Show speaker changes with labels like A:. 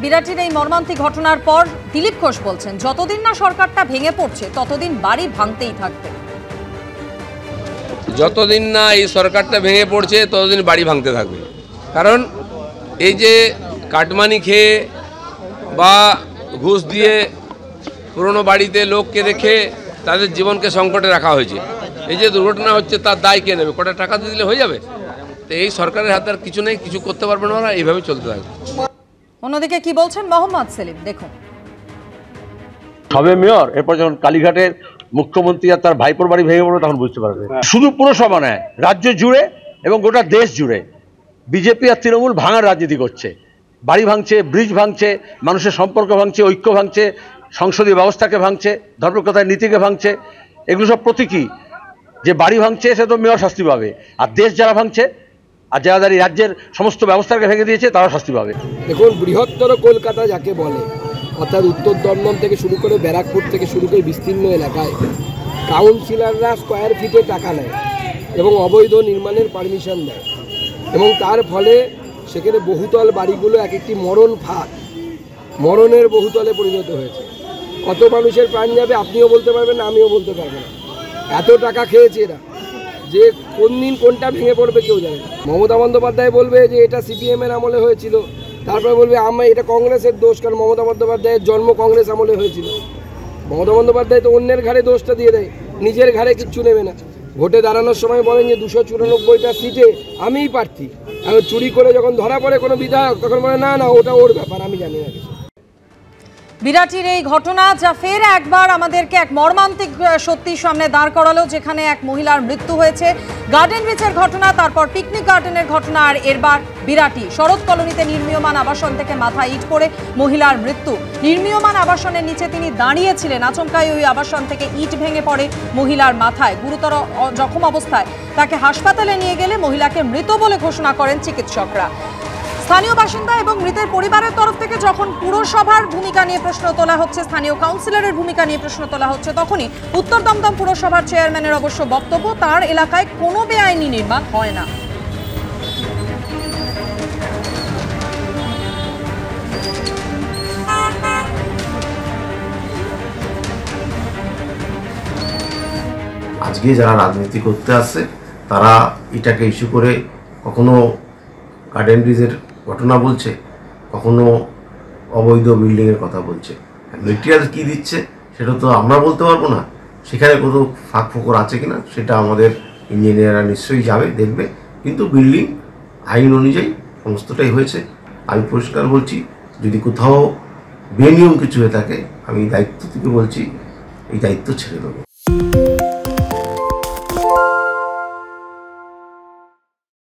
A: বিরাটির এই মর্মান্তিক ঘটনার পর দিলীপ ঘোষ বলছেন, যতদিন না সরকারটা ভেঙে পড়ছে ততদিন বাড়ি ভাঙতেই থাকবে।
B: যতদিন না এই সরকারটা ভেঙে পড়ছে ততদিন বাড়ি ভাঙতে থাকবে। কারণ এই যে কাটমানি খেয়ে বা ঘুষ দিয়ে পুরনো বাড়িতে লোককে রেখে তাদের জীবনকে সংকটে রাখা হয়েছে, এই যে দুর্ঘটনা হচ্ছে তার দায় কে নেবে? কটা টাকা দিলে হয়ে যাবে? তো এই সরকারের হাতে আর কিছু নেই, কিছু করতে পারবে না, ওরা এইভাবে চলতে থাকবে।
A: অন্যদিকে কি বলছেন মোহাম্মদ সেলিম, দেখুন।
C: সবে মেয়র, এরপর যখন কালীঘাটের মুখ্যমন্ত্রী আর তার ভাইপোর বাড়ি ভেঙে পড়বে তখন বুঝতে পারবে। শুধু পুরসভা নয়, রাজ্য জুড়ে এবং গোটা দেশ জুড়ে বিজেপি আর তৃণমূল ভাঙার রাজনীতি করছে। বাড়ি ভাঙছে, ব্রিজ ভাঙছে, মানুষের সম্পর্ক ভাঙছে, ঐক্য ভাঙছে, সংসদীয় ব্যবস্থাকে ভাঙছে, ধর্মকথার নীতিকে ভাঙছে। এগুলো সব প্রতীকী। যে বাড়ি ভাঙছে সে তো মেয়র শাস্তি পাবে, আর দেশ যারা ভাঙছে আর যারা দাঁড়িয়ে রাজ্যের সমস্ত ব্যবস্থাকে ভেঙে দিয়েছে তারা শাস্তি পাবে।
D: দেখুন, বৃহত্তর কলকাতা যাকে বলে, অর্থাৎ উত্তর দমদম থেকে শুরু করে ব্যারাকপুর থেকে শুরু করে বিস্তীর্ণ এলাকায় কাউন্সিলররা স্কোয়ার ফিটে টাকা নেয় এবং অবৈধ নির্মাণের পারমিশন দেয়, এবং তার ফলে সেখানে বহুতল বাড়িগুলো এক একটি মরণ ফাঁদ, মরণের বহুতলে পরিণত হয়েছে। কত মানুষের প্রাণ যাবে আপনিও বলতে পারবেন না, আমিও বলতে পারবো না। এত টাকা খেয়েছে এরা যে কোন দিন কোনটা ভেঙে পড়বে কেউ জানে না। মমতা বন্দ্যোপাধ্যায় বলবে যে এটা সিপিএমের আমলে হয়েছিল, তারপরে বলবে এটা কংগ্রেসের দোষ, কারণ মমতা বন্দ্যোপাধ্যায়ের জন্ম কংগ্রেস আমলে হয়েছিল। মমতা বন্দ্যোপাধ্যায় তো অন্যের ঘাড়ে দোষটা দিয়ে দেয়, নিজের ঘাড়ে কিচ্ছু নেবে না। ভোটে দাঁড়ানোর সময় বলেন যে 294টা সিটে আমিই প্রার্থী, এখন চুরি করে যখন ধরা পড়ে কোনো বিধায়ক তখন বলে না না ওটা ওর ব্যাপার, আমি জানি না কিছু।
A: বিরাটির এই ঘটনা যা ফের একবার আমাদেরকে এক মর্মান্তিক সত্যি সামনে দাঁড় করালো, যেখানে এক মহিলার মৃত্যু হয়েছে। গার্ডেন রিচের ঘটনা, তারপর পিকনিক গার্ডেনের ঘটনা, আর এরবার বিরাটি শরৎ কলোনিতে নির্মীয়মান আবাসন থেকে মাথায় ইট পড়ে মহিলার মৃত্যু। নির্মীয়মান আবাসনের নিচে তিনি দাঁড়িয়েছিলেন, আচমকাই ওই আবাসন থেকে ইট ভেঙে পড়ে মহিলার মাথায়। গুরুতর জখম অবস্থায় তাকে হাসপাতালে নিয়ে গেলে মহিলাকে মৃত বলে ঘোষণা করেন চিকিৎসকরা। স্থানীয় বাসিন্দা এবং মৃতের পরিবারের তরফ থেকে যখন পুরসভার ভূমিকা নিয়ে প্রশ্ন তোলা হচ্ছে, স্থানীয় কাউন্সিলরের ভূমিকা নিয়ে প্রশ্ন তোলা হচ্ছে, তখনই উত্তর দমদম পুরসভার চেয়ারম্যানের অবশ্য বক্তব্য, তার এলাকায় কোনো বেআইনি নির্মাণ হয় না।
E: আজকে যারা রাজনীতি করতে আসছে তারা এটাকে ইস্যু করে কখনো গার্ডেন ব্রিজের ঘটনা বলছে, কখনো অবৈধ বিল্ডিংয়ের কথা বলছে। মেটেরিয়াল কী দিচ্ছে সেটা তো আমরা বলতে পারবো না, সেখানে কত ফাঁক ফোকর আছে কিনা সেটা আমাদের ইঞ্জিনিয়াররা নিশ্চয়ই যাবে, দেখবে। কিন্তু বিল্ডিং আইন অনুযায়ী সমস্তটাই হয়েছে। আমি পরিষ্কার বলছি, যদি কোথাও বেনিয়ম কিছু হয়ে থাকে আমি দায়িত্ব থেকে বলছি, এই দায়িত্ব ছেড়ে দেবো।